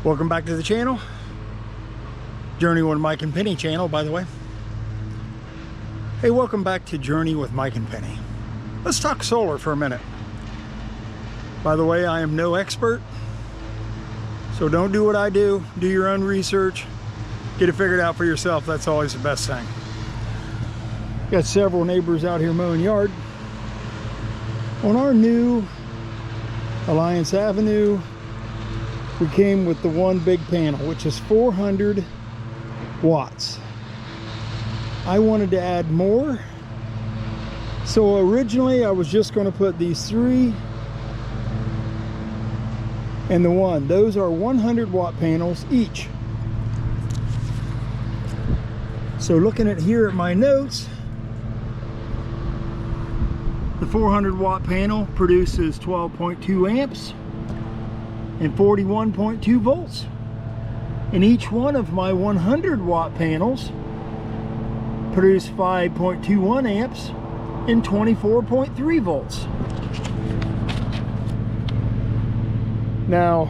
Welcome back to the channel. Journey with Mike and Penny channel, by the way. Hey, welcome back to Journey with Mike and Penny. Let's talk solar for a minute. By the way, I am no expert, so don't do what I do. Do your own research. Get it figured out for yourself. That's always the best thing. Got several neighbors out here mowing yard. On our new Alliance Avenue, we came with the one big panel, which is 400 watts. I wanted to add more, so originally I was just going to put these three and the one. Those are 100 watt panels each. So looking at here at my notes, the 400 watt panel produces 12.2 amps and 41.2 volts. And each one of my 100 watt panels produce 5.21 amps and 24.3 volts. Now,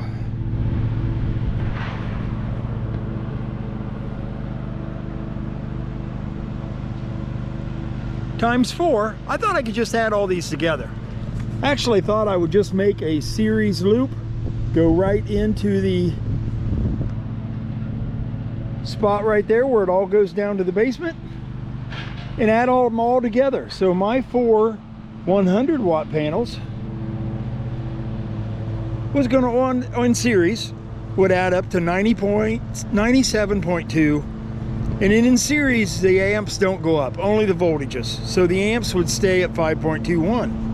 times 4, I thought I could just add all these together. Actually thought I would just make a series loop, go right into the spot right there where it all goes down to the basement, and add them all together. So my 4 100 watt panels was going to, on series, would add up to 97.2, and then in series the amps don't go up, only the voltages, so the amps would stay at 5.21.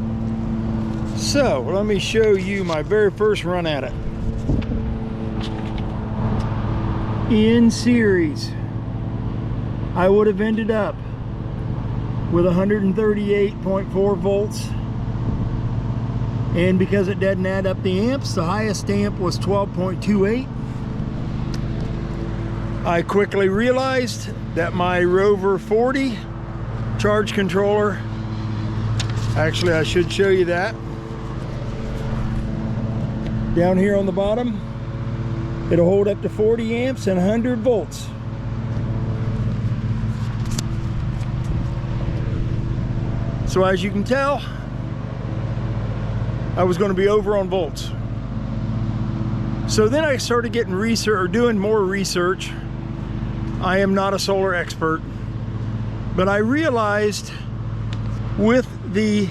So let me show you my very first run at it. In series, I would have ended up with 138.4 volts, and because it doesn't add up the amps, the highest amp was 12.28. I quickly realized that my Rover 40 charge controller, actually I should show you that, down here on the bottom, it'll hold up to 40 amps and 100 volts. So as you can tell, I was going to be over on volts. So then I started getting research, or doing more research. I am not a solar expert, but I realized with the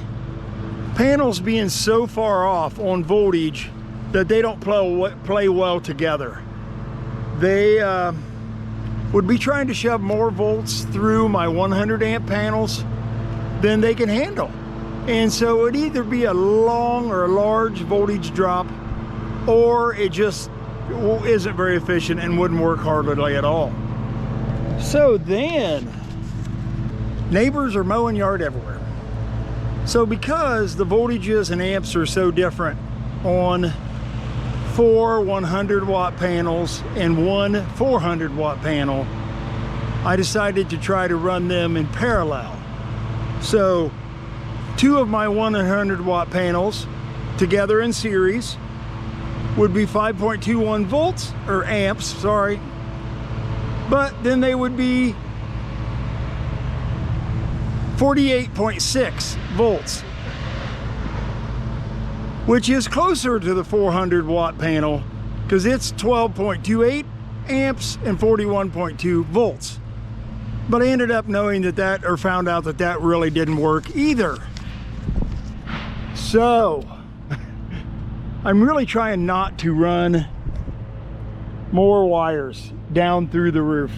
panels being so far off on voltage that they don't play well together. They would be trying to shove more volts through my 100 amp panels than they can handle. And so it would either be a long or a large voltage drop, or it just isn't very efficient and wouldn't work hardly at all. So then, neighbors are mowing yard everywhere. So because the voltages and amps are so different on 4 100 watt panels and one 400 watt panel, I decided to try to run them in parallel. So 2 of my 100 watt panels together in series would be 5.21 volts, or amps, sorry, but then they would be 48.6 volts, which is closer to the 400 watt panel because it's 12.28 amps and 41.2 volts. But I ended up knowing that, or found out that that really didn't work either. So I'm really trying not to run more wires down through the roof.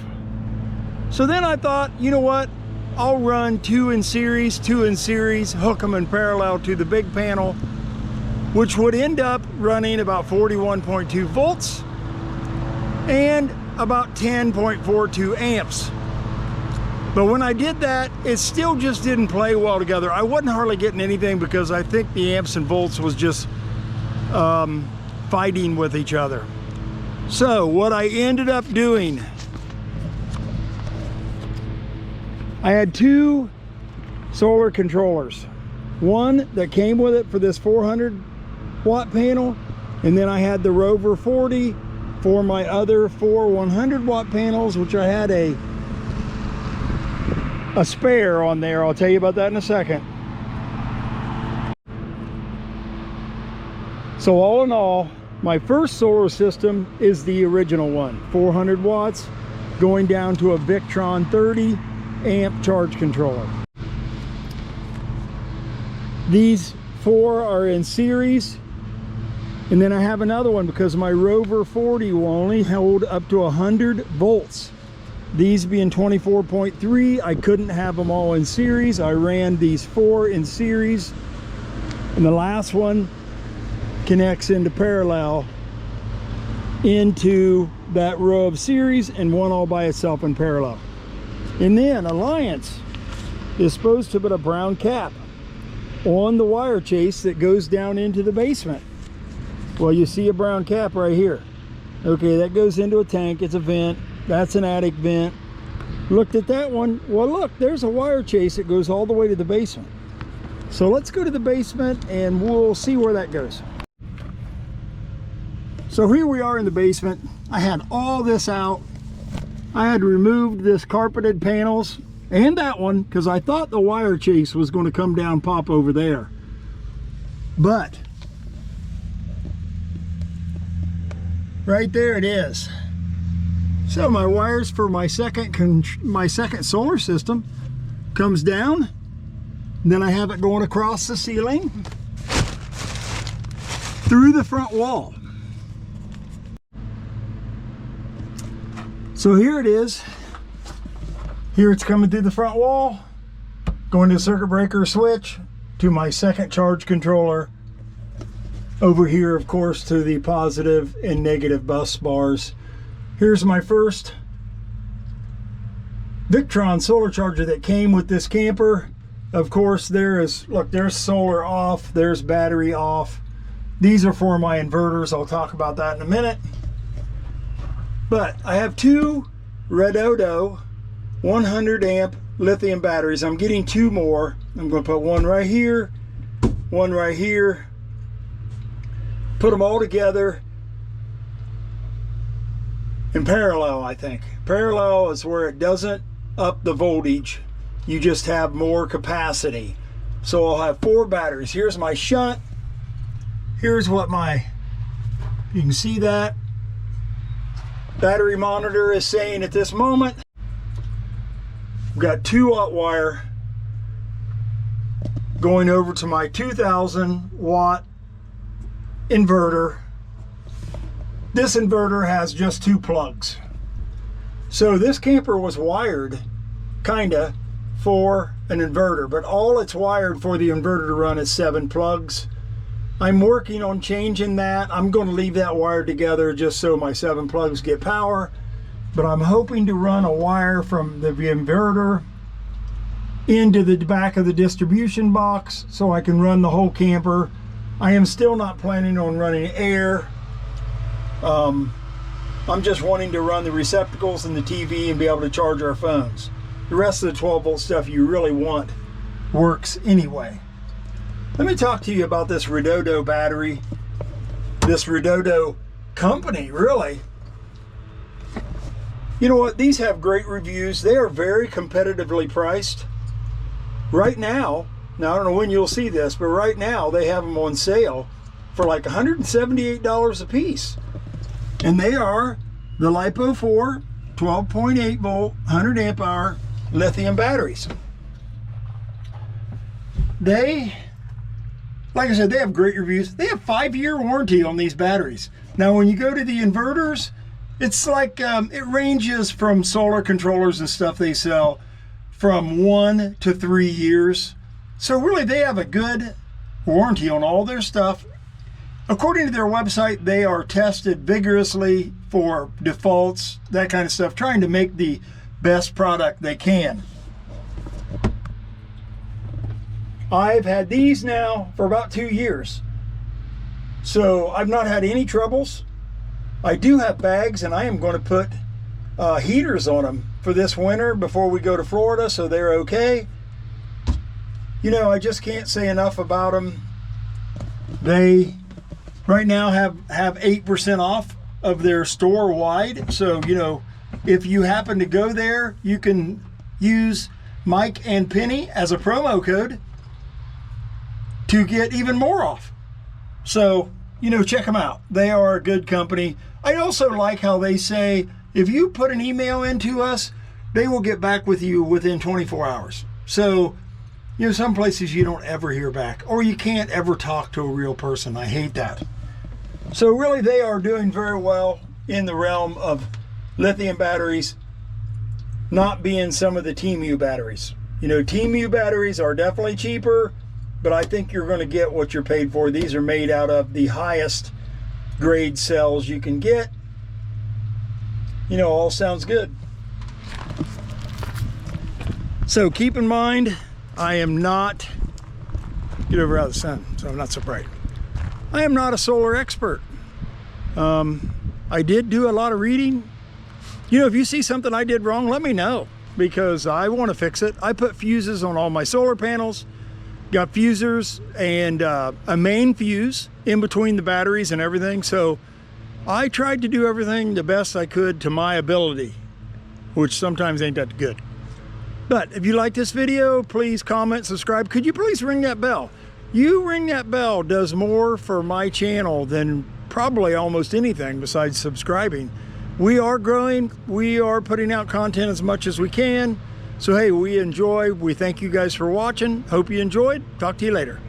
So then I thought, you know what? I'll run 2 in series, hook them in parallel to the big panel, which would end up running about 41.2 volts and about 10.42 amps. But when I did that, it still just didn't play well together. I wasn't hardly getting anything because I think the amps and volts was just fighting with each other. So what I ended up doing, I had 2 solar controllers. One that came with it for this 400 watt panel, and then I had the Rover 40 for my other 4 100-watt panels, which I had a spare on there. I'll tell you about that in a second. So all in all, my first solar system is the original one, 400 watts, going down to a Victron 30 amp charge controller. These 4 are in series, and then I have another one because my Rover 40 will only hold up to 100 volts. These being 24.3, I couldn't have them all in series. I ran these 4 in series, and the last one connects into parallel into that row of series, and one all by itself in parallel. And then Alliance is supposed to put a brown cap on the wire chase that goes down into the basement. Well, you see a brown cap right here. Okay, that goes into a tank. It's a vent. That's an attic vent. Looked at that one. Well, look, there's a wire chase that goes all the way to the basement. So let's go to the basement and we'll see where that goes. So here we are in the basement. I had all this out. I had removed this carpeted panels and that one because I thought the wire chase was going to come down, pop over there. But right there it is. So my wires for my second solar system comes down. Then I have it going across the ceiling through the front wall. So here it is. Here it's coming through the front wall, going to the circuit breaker switch, to my second charge controller. Over here, of course, to the positive and negative bus bars. Here's my first Victron solar charger that came with this camper. Of course, look, there's solar off, there's battery off. These are for my inverters. I'll talk about that in a minute. But I have 2 Redodo 100 amp lithium batteries. I'm getting 2 more. I'm going to put one right here, one right here. Put them all together in parallel, I think. Parallel is where it doesn't up the voltage. You just have more capacity. So I'll have 4 batteries. Here's my shunt. Here's what you can see that battery monitor is saying at this moment. I've got 2 watt wire going over to my 2000 watt inverter. This inverter has just 2 plugs. So this camper was wired kinda for an inverter, but all it's wired for the inverter to run is 7 plugs. I'm working on changing that. I'm going to leave that wired together just so my 7 plugs get power, but I'm hoping to run a wire from the inverter into the back of the distribution box so I can run the whole camper. I am still not planning on running air. I'm just wanting to run the receptacles and the TV and be able to charge our phones. The rest of the 12 volt stuff you really want works anyway. Let me talk to you about this Redodo battery. This Redodo company, really. You know what? These have great reviews. They are very competitively priced. Right now I don't know when you'll see this, but right now they have them on sale for like $178 a piece. And they are the LiPo4 12.8 volt 100 amp hour lithium batteries. They, like I said, they have great reviews. They have 5-year warranty on these batteries. Now when you go to the inverters, it's like it ranges from solar controllers and stuff they sell from 1 to 3 years. So really they have a good warranty on all their stuff. According to their website, they are tested vigorously for defaults, that kind of stuff, trying to make the best product they can. I've had these now for about 2 years. So I've not had any troubles. I do have bags, and I am going to put heaters on them for this winter before we go to Florida, so they're okay. You know, I just can't say enough about them. They right now have 8% off of their store wide. So, you know, if you happen to go there, you can use Mike and Penny as a promo code to get even more off. So, you know, check them out. They are a good company. I also like how they say, if you put an email into us, they will get back with you within 24 hours. So, you know, some places you don't ever hear back, or you can't ever talk to a real person. I hate that. So really, they are doing very well in the realm of lithium batteries, not being some of the TMU batteries. You know, TMU batteries are definitely cheaper, but I think you're going to get what you're paid for. These are made out of the highest grade cells you can get. You know, all sounds good. So keep in mind, I am not, get over out of the sun so I'm not so bright. I am not a solar expert. I did do a lot of reading. You know, if you see something I did wrong, let me know, because I want to fix it. I put fuses on all my solar panels, got fusers and a main fuse in between the batteries and everything. So I tried to do everything the best I could to my ability, which sometimes ain't that good. But if you like this video, please comment, subscribe. Could you please ring that bell? You ring that bell does more for my channel than probably almost anything besides subscribing. We are growing. We are putting out content as much as we can. So hey, we enjoy. We thank you guys for watching. Hope you enjoyed. Talk to you later.